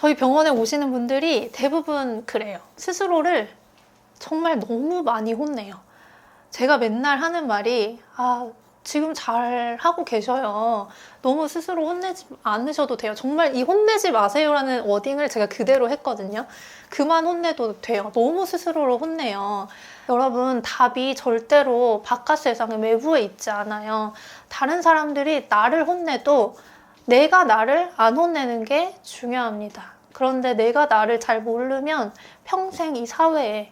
저희 병원에 오시는 분들이 대부분 그래요. 스스로를 정말 너무 많이 혼내요. 제가 맨날 하는 말이 지금 잘 하고 계셔요. 너무 스스로 혼내지 않으셔도 돼요. 정말 이 혼내지 마세요라는 워딩을 제가 그대로 했거든요. 그만 혼내도 돼요. 너무 스스로를 혼내요. 여러분, 답이 절대로 바깥 세상에 외부에 있지 않아요. 다른 사람들이 나를 혼내도 내가 나를 안 혼내는 게 중요합니다. 그런데 내가 나를 잘 모르면 평생 이 사회에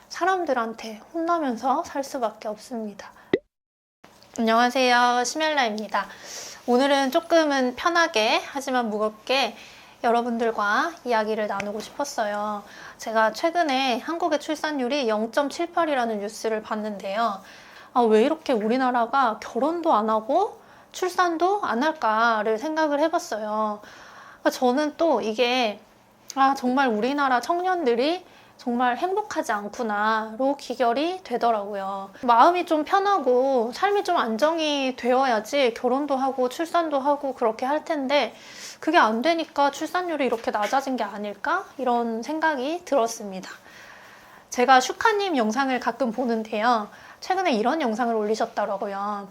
사람들한테 혼나면서 살 수밖에 없습니다. 안녕하세요, 심엘라입니다. 오늘은 조금은 편하게 하지만 무겁게 여러분들과 이야기를 나누고 싶었어요. 제가 최근에 한국의 출산율이 0.78이라는 뉴스를 봤는데요. 왜 이렇게 우리나라가 결혼도 안 하고 출산도 안 할까를 생각을 해봤어요. 저는 또 이게 정말 우리나라 청년들이 정말 행복하지 않구나로 귀결이 되더라고요. 마음이 좀 편하고 삶이 좀 안정이 되어야지 결혼도 하고 출산도 하고 그렇게 할 텐데 그게 안 되니까 출산율이 이렇게 낮아진 게 아닐까? 이런 생각이 들었습니다. 제가 슈카님 영상을 가끔 보는데요. 최근에 이런 영상을 올리셨더라고요.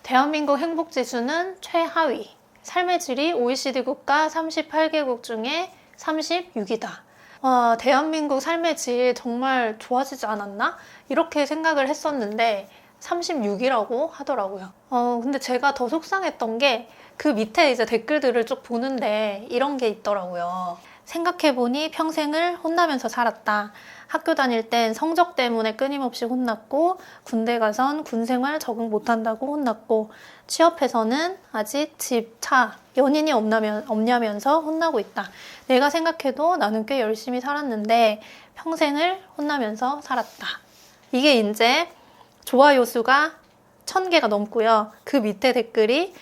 대한민국 행복지수는 최하위. 삶의 질이 OECD 국가 38개국 중에 36이다. 대한민국 삶의 질 정말 좋아지지 않았나? 이렇게 생각을 했었는데 36이라고 하더라고요. 근데 제가 더 속상했던 게 그 밑에 이제 댓글들을 쭉 보는데 이런 게 있더라고요. 생각해보니 평생을 혼나면서 살았다. 학교 다닐 땐 성적 때문에 끊임없이 혼났고 군대 가선 군생활 적응 못한다고 혼났고 취업해서는 아직 집, 차, 연인이 없냐면서 혼나고 있다. 내가 생각해도 나는 꽤 열심히 살았는데 평생을 혼나면서 살았다. 이게 이제 좋아요 수가 1000개가 넘고요. 그 밑에 댓글이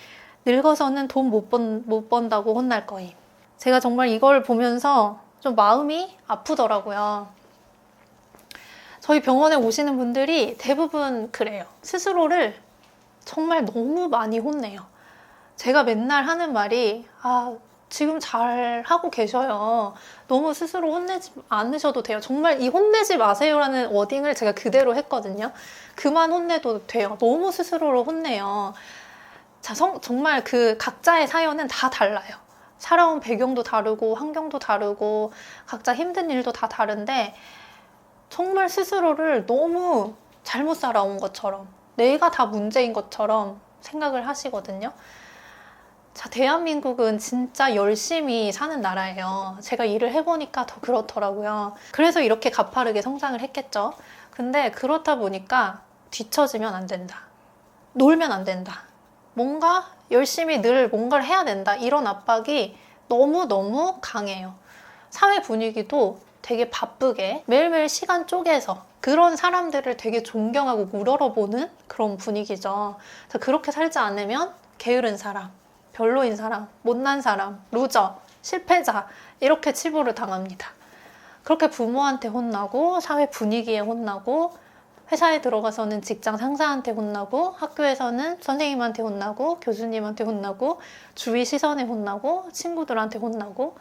늙어서는 돈 못 번다고 혼날 거임. 제가 정말 이걸 보면서 좀 마음이 아프더라고요. 저희 병원에 오시는 분들이 대부분 그래요. 스스로를 정말 너무 많이 혼내요. 제가 맨날 하는 말이 지금 잘 하고 계셔요. 너무 스스로 혼내지 않으셔도 돼요. 정말 이 혼내지 마세요라는 워딩을 제가 그대로 했거든요. 그만 혼내도 돼요. 너무 스스로를 혼내요. 자, 정말 그 각자의 사연은 다 달라요. 살아온 배경도 다르고 환경도 다르고 각자 힘든 일도 다 다른데 정말 스스로를 너무 잘못 살아온 것처럼 내가 다 문제인 것처럼 생각을 하시거든요. 자, 대한민국은 진짜 열심히 사는 나라예요. 제가 일을 해보니까 더 그렇더라고요. 그래서 이렇게 가파르게 성장을 했겠죠. 근데 그렇다 보니까 뒤처지면 안 된다. 놀면 안 된다. 뭔가 열심히 늘 뭔가를 해야 된다. 이런 압박이 너무너무 강해요. 사회 분위기도 되게 바쁘게 매일매일 시간 쪼개서 그런 사람들을 되게 존경하고 우러러보는 그런 분위기죠. 그렇게 살지 않으면 게으른 사람, 별로인 사람, 못난 사람, 루저, 실패자 이렇게 치부를 당합니다. 그렇게 부모한테 혼나고 사회 분위기에 혼나고 회사에 들어가서는 직장 상사한테 혼나고 학교에서는 선생님한테 혼나고 교수님한테 혼나고 주위 시선에 혼나고 친구들한테 혼나고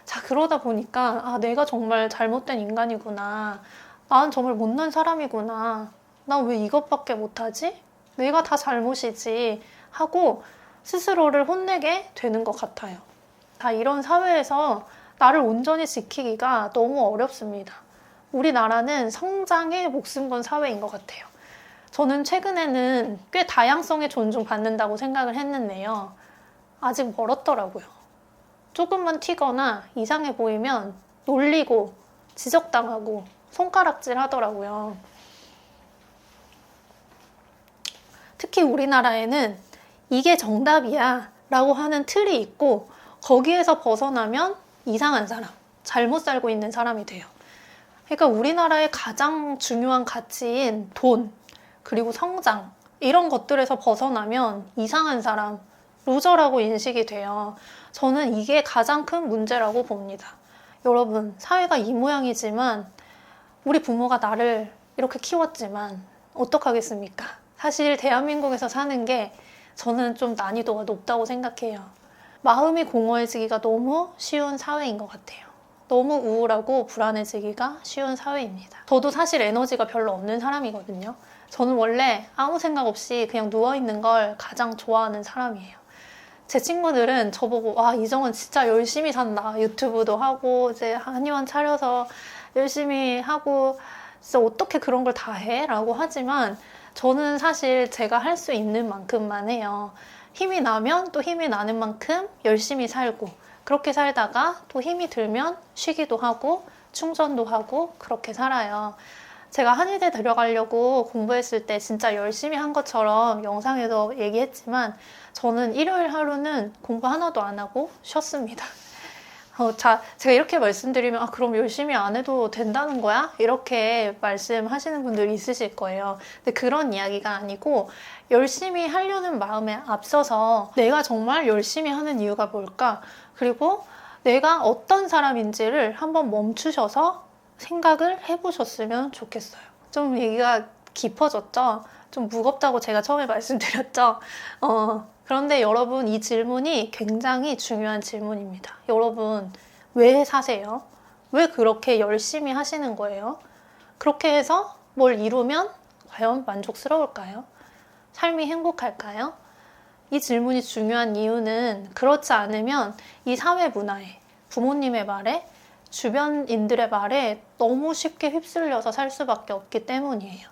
자, 그러다 보니까 내가 정말 잘못된 인간이구나. 난 정말 못난 사람이구나. 난 왜 이것밖에 못하지? 내가 다 잘못이지 하고 스스로를 혼내게 되는 것 같아요. 다 이런 사회에서 나를 온전히 지키기가 너무 어렵습니다. 우리나라는 성장에 목숨 건 사회인 것 같아요. 저는 최근에는 꽤 다양성에 존중받는다고 생각을 했는데요. 아직 멀었더라고요. 조금만 튀거나 이상해 보이면 놀리고 지적당하고 손가락질 하더라고요. 특히 우리나라에는 이게 정답이야 라고 하는 틀이 있고 거기에서 벗어나면 이상한 사람, 잘못 살고 있는 사람이 돼요. 그러니까 우리나라의 가장 중요한 가치인 돈, 그리고 성장 이런 것들에서 벗어나면 이상한 사람, 루저라고 인식이 돼요. 저는 이게 가장 큰 문제라고 봅니다. 여러분, 사회가 이 모양이지만 우리 부모가 나를 이렇게 키웠지만 어떡하겠습니까? 사실 대한민국에서 사는 게 저는 좀 난이도가 높다고 생각해요. 마음이 공허해지기가 너무 쉬운 사회인 것 같아요. 너무 우울하고 불안해지기가 쉬운 사회입니다. 저도 사실 에너지가 별로 없는 사람이거든요. 저는 원래 아무 생각 없이 그냥 누워있는 걸 가장 좋아하는 사람이에요. 제 친구들은 저보고 와, 이정은 진짜 열심히 산다. 유튜브도 하고 이제 한의원 차려서 열심히 하고 진짜 어떻게 그런 걸 다 해? 라고 하지만 저는 사실 제가 할 수 있는 만큼만 해요. 힘이 나면 또 힘이 나는 만큼 열심히 살고, 그렇게 살다가 또 힘이 들면 쉬기도 하고 충전도 하고 그렇게 살아요. 제가 한의대 들어가려고 공부했을 때 진짜 열심히 한 것처럼 영상에도 얘기했지만 저는 일요일 하루는 공부 하나도 안 하고 쉬었습니다. 제가 이렇게 말씀드리면 그럼 열심히 안 해도 된다는 거야? 이렇게 말씀하시는 분들이 있으실 거예요. 근데 그런 이야기가 아니고 열심히 하려는 마음에 앞서서 내가 정말 열심히 하는 이유가 뭘까? 그리고 내가 어떤 사람인지를 한번 멈추셔서 생각을 해보셨으면 좋겠어요. 좀 얘기가 깊어졌죠? 좀 무겁다고 제가 처음에 말씀드렸죠? 그런데 여러분, 이 질문이 굉장히 중요한 질문입니다. 여러분, 왜 사세요? 왜 그렇게 열심히 하시는 거예요? 그렇게 해서 뭘 이루면 과연 만족스러울까요? 삶이 행복할까요? 이 질문이 중요한 이유는 그렇지 않으면 이 사회 문화에, 부모님의 말에, 주변인들의 말에 너무 쉽게 휩쓸려서 살 수밖에 없기 때문이에요.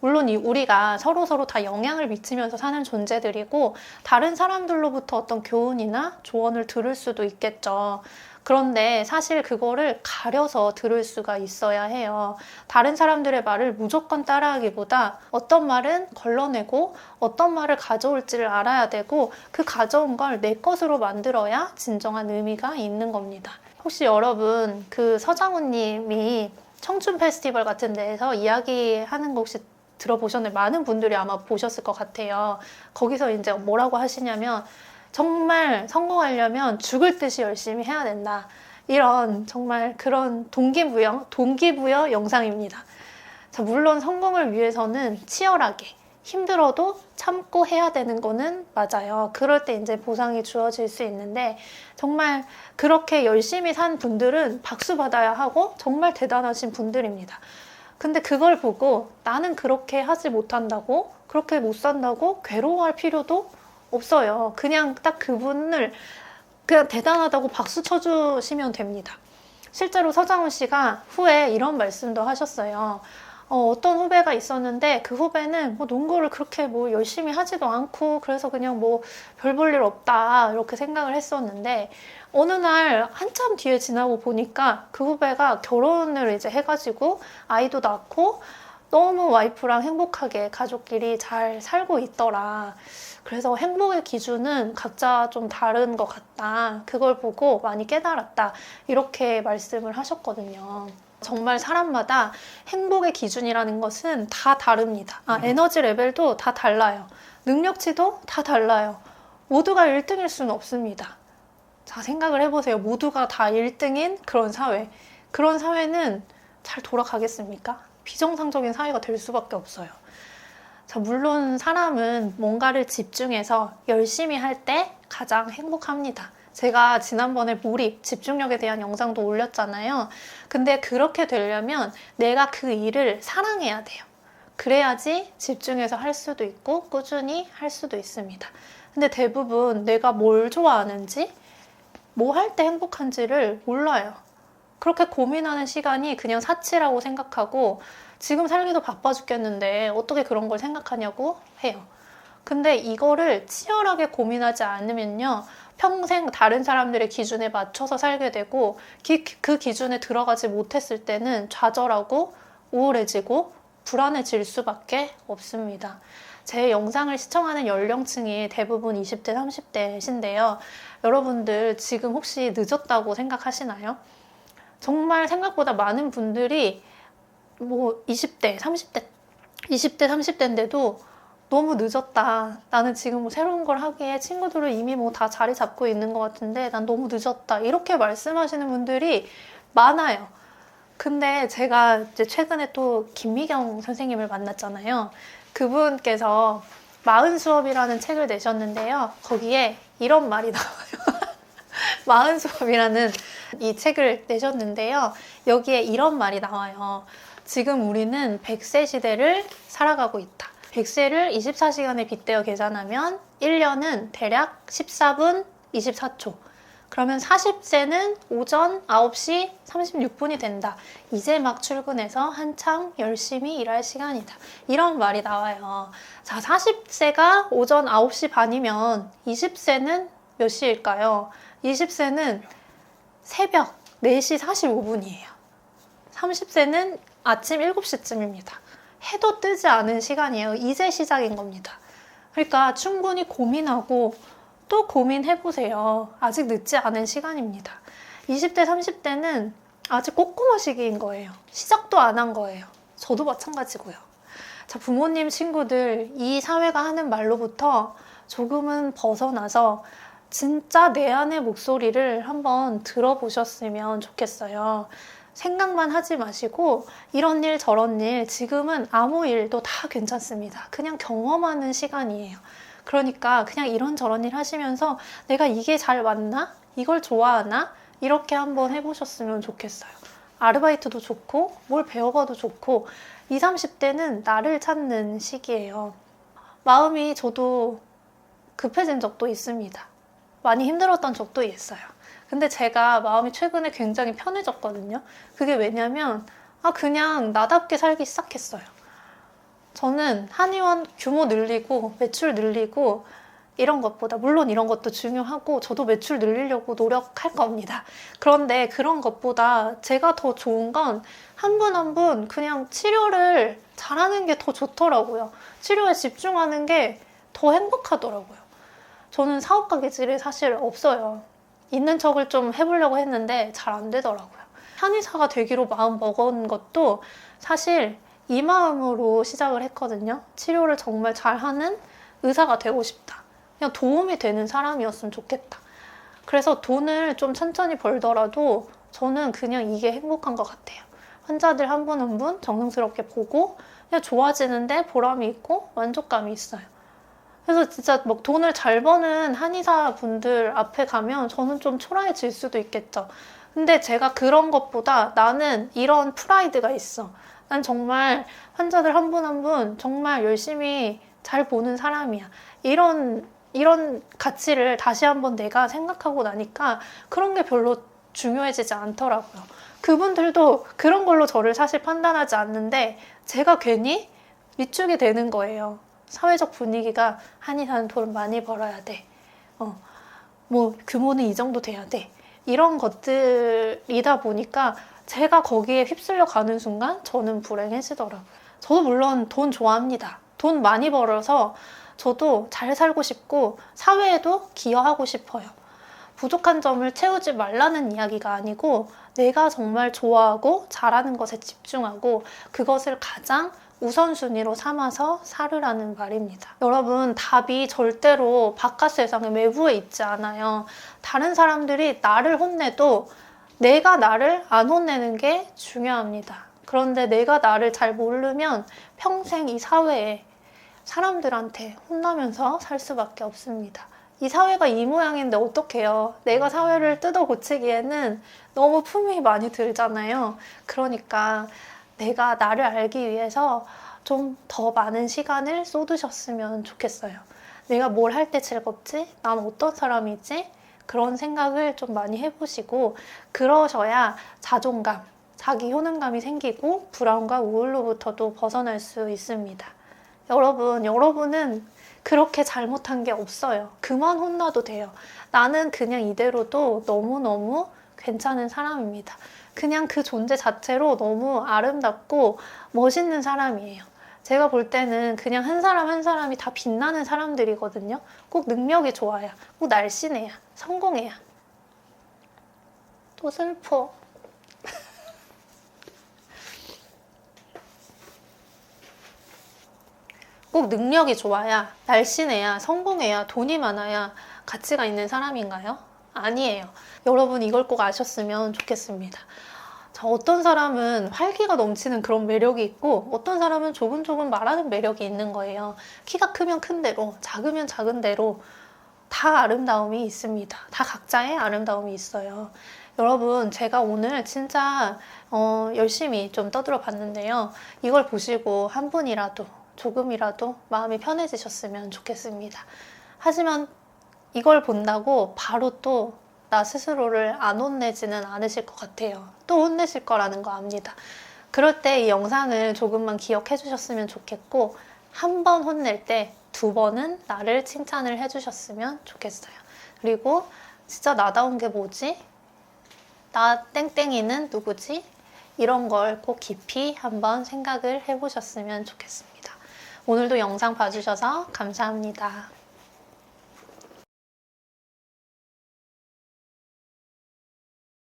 물론 우리가 서로 다 영향을 미치면서 사는 존재들이고 다른 사람들로부터 어떤 교훈이나 조언을 들을 수도 있겠죠. 그런데 사실 그거를 가려서 들을 수가 있어야 해요. 다른 사람들의 말을 무조건 따라하기보다 어떤 말은 걸러내고 어떤 말을 가져올지를 알아야 되고 그 가져온 걸 내 것으로 만들어야 진정한 의미가 있는 겁니다. 혹시 여러분 그 서장훈 님이 청춘 페스티벌 같은 데에서 이야기하는 거 혹시 들어보셨나요? 많은 분들이 아마 보셨을 것 같아요. 거기서 이제 뭐라고 하시냐면 정말 성공하려면 죽을 듯이 열심히 해야 된다. 이런 정말 그런 동기부여 영상입니다. 자, 물론 성공을 위해서는 치열하게 힘들어도 참고 해야 되는 거는 맞아요. 그럴 때 이제 보상이 주어질 수 있는데 정말 그렇게 열심히 산 분들은 박수 받아야 하고 정말 대단하신 분들입니다. 근데 그걸 보고 나는 그렇게 하지 못한다고, 그렇게 못 산다고 괴로워할 필요도 없어요. 그냥 딱 그분을 그냥 대단하다고 박수 쳐주시면 됩니다. 실제로 서장훈 씨가 후에 이런 말씀도 하셨어요. 어떤 후배가 있었는데 그 후배는 농구를 그렇게 열심히 하지도 않고 그래서 그냥 별 볼 일 없다 이렇게 생각을 했었는데 어느 날 한참 뒤에 지나고 보니까 그 후배가 결혼을 이제 해가지고 아이도 낳고 너무 와이프랑 행복하게 가족끼리 잘 살고 있더라. 그래서 행복의 기준은 각자 좀 다른 것 같다. 그걸 보고 많이 깨달았다. 이렇게 말씀을 하셨거든요. 정말 사람마다 행복의 기준이라는 것은 다 다릅니다. 에너지 레벨도 다 달라요. 능력치도 다 달라요. 모두가 1등일 수는 없습니다. 자, 생각을 해보세요. 모두가 다 1등인 그런 사회. 그런 사회는 잘 돌아가겠습니까? 비정상적인 사회가 될 수밖에 없어요. 자, 물론 사람은 뭔가를 집중해서 열심히 할 때 가장 행복합니다. 제가 지난번에 몰입, 집중력에 대한 영상도 올렸잖아요. 근데 그렇게 되려면 내가 그 일을 사랑해야 돼요. 그래야지 집중해서 할 수도 있고 꾸준히 할 수도 있습니다. 근데 대부분 내가 뭘 좋아하는지, 뭐 할 때 행복한지를 몰라요. 그렇게 고민하는 시간이 그냥 사치라고 생각하고 지금 살기도 바빠 죽겠는데 어떻게 그런 걸 생각하냐고 해요. 근데 이거를 치열하게 고민하지 않으면요, 평생 다른 사람들의 기준에 맞춰서 살게 되고 그 기준에 들어가지 못했을 때는 좌절하고 우울해지고 불안해질 수밖에 없습니다. 제 영상을 시청하는 연령층이 대부분 20대, 30대신데요. 여러분들 지금 혹시 늦었다고 생각하시나요? 정말 생각보다 많은 분들이 20대, 30대, 20대, 30대인데도 너무 늦었다. 나는 지금 새로운 걸 하기에 친구들은 이미 다 자리 잡고 있는 것 같은데 난 너무 늦었다. 이렇게 말씀하시는 분들이 많아요. 근데 제가 이제 최근에 또 김미경 선생님을 만났잖아요. 그분께서 마흔 수업이라는 책을 내셨는데요. 거기에 이런 말이 나와요. 마흔 수업이라는 이 책을 내셨는데요. 여기에 이런 말이 나와요. 지금 우리는 100세 시대를 살아가고 있다. 100세를 24시간에 빗대어 계산하면 1년은 대략 14분 24초. 그러면 40세는 오전 9시 36분이 된다. 이제 막 출근해서 한창 열심히 일할 시간이다. 이런 말이 나와요. 자, 40세가 오전 9시 반이면 20세는 몇 시일까요? 20세는 새벽 4시 45분이에요. 30세는 아침 7시쯤입니다. 해도 뜨지 않은 시간이에요. 이제 시작인 겁니다. 그러니까 충분히 고민하고 또 고민해보세요. 아직 늦지 않은 시간입니다. 20대, 30대는 아직 꼬꼬마 시기인 거예요. 시작도 안 한 거예요. 저도 마찬가지고요. 자, 부모님, 친구들, 이 사회가 하는 말로부터 조금은 벗어나서 진짜 내 안의 목소리를 한번 들어보셨으면 좋겠어요. 생각만 하지 마시고 이런 일 저런 일 지금은 아무 일도 다 괜찮습니다. 그냥 경험하는 시간이에요. 그러니까 그냥 이런저런 일 하시면서 내가 이게 잘 맞나? 이걸 좋아하나? 이렇게 한번 해보셨으면 좋겠어요. 아르바이트도 좋고 뭘 배워봐도 좋고 20, 30대는 나를 찾는 시기예요. 마음이 저도 급해진 적도 있습니다. 많이 힘들었던 적도 있어요. 근데 제가 마음이 최근에 굉장히 편해졌거든요. 그게 왜냐면 그냥 나답게 살기 시작했어요. 저는 한의원 규모 늘리고 매출 늘리고 이런 것보다 물론 이런 것도 중요하고 저도 매출 늘리려고 노력할 겁니다. 그런데 그런 것보다 제가 더 좋은 건 한 분 한 분 그냥 치료를 잘하는 게 더 좋더라고요. 치료에 집중하는 게 더 행복하더라고요. 저는 사업가 기질이 사실 없어요. 있는 척을 좀 해보려고 했는데 잘 안 되더라고요. 한의사가 되기로 마음 먹은 것도 사실 이 마음으로 시작을 했거든요. 치료를 정말 잘하는 의사가 되고 싶다. 그냥 도움이 되는 사람이었으면 좋겠다. 그래서 돈을 좀 천천히 벌더라도 저는 그냥 이게 행복한 것 같아요. 환자들 한 분 한 분 정성스럽게 보고 그냥 좋아지는데 보람이 있고 만족감이 있어요. 그래서 진짜 막 돈을 잘 버는 한의사 분들 앞에 가면 저는 좀 초라해질 수도 있겠죠. 근데 제가 그런 것보다 나는 이런 프라이드가 있어. 난 정말 환자들 한 분 한 분 정말 열심히 잘 보는 사람이야. 이런 가치를 다시 한번 내가 생각하고 나니까 그런 게 별로 중요해지지 않더라고요. 그분들도 그런 걸로 저를 사실 판단하지 않는데 제가 괜히 위축이 되는 거예요. 사회적 분위기가 한의사는 돈 많이 벌어야 돼. 뭐 규모는 이 정도 돼야 돼. 이런 것들이다 보니까 제가 거기에 휩쓸려 가는 순간 저는 불행해지더라고요. 저도 물론 돈 좋아합니다. 돈 많이 벌어서 저도 잘 살고 싶고 사회에도 기여하고 싶어요. 부족한 점을 채우지 말라는 이야기가 아니고 내가 정말 좋아하고 잘하는 것에 집중하고 그것을 가장 우선순위로 삼아서 살으라는 말입니다. 여러분, 답이 절대로 바깥 세상에 외부에 있지 않아요. 다른 사람들이 나를 혼내도 내가 나를 안 혼내는 게 중요합니다. 그런데 내가 나를 잘 모르면 평생 이 사회에 사람들한테 혼나면서 살 수밖에 없습니다. 이 사회가 이 모양인데 어떡해요. 내가 사회를 뜯어 고치기에는 너무 품이 많이 들잖아요. 그러니까 내가 나를 알기 위해서 좀 더 많은 시간을 쏟으셨으면 좋겠어요. 내가 뭘 할 때 즐겁지? 난 어떤 사람이지? 그런 생각을 좀 많이 해보시고 그러셔야 자존감, 자기 효능감이 생기고 불안과 우울로부터도 벗어날 수 있습니다. 여러분은 그렇게 잘못한 게 없어요. 그만 혼나도 돼요. 나는 그냥 이대로도 너무너무 괜찮은 사람입니다. 그냥 그 존재 자체로 너무 아름답고 멋있는 사람이에요. 제가 볼 때는 그냥 한 사람 한 사람이 다 빛나는 사람들이거든요. 꼭 능력이 좋아야, 꼭 날씬해야, 성공해야. 또 슬퍼. 꼭 능력이 좋아야, 날씬해야, 성공해야, 돈이 많아야 가치가 있는 사람인가요? 아니에요. 여러분 이걸 꼭 아셨으면 좋겠습니다. 자, 어떤 사람은 활기가 넘치는 그런 매력이 있고 어떤 사람은 조곤조곤 말하는 매력이 있는 거예요. 키가 크면 큰 대로, 작으면 작은 대로 다 아름다움이 있습니다. 다 각자의 아름다움이 있어요. 여러분, 제가 오늘 진짜 열심히 좀 떠들어 봤는데요. 이걸 보시고 한 분이라도 조금이라도 마음이 편해지셨으면 좋겠습니다. 하지만 이걸 본다고 바로 또 나 스스로를 안 혼내지는 않으실 것 같아요. 또 혼내실 거라는 거 압니다. 그럴 때 이 영상을 조금만 기억해 주셨으면 좋겠고, 한 번 혼낼 때 2번은 나를 칭찬을 해 주셨으면 좋겠어요. 그리고 진짜 나다운 게 뭐지? 나 땡땡이는 누구지? 이런 걸 꼭 깊이 한번 생각을 해보셨으면 좋겠습니다. 오늘도 영상 봐주셔서 감사합니다.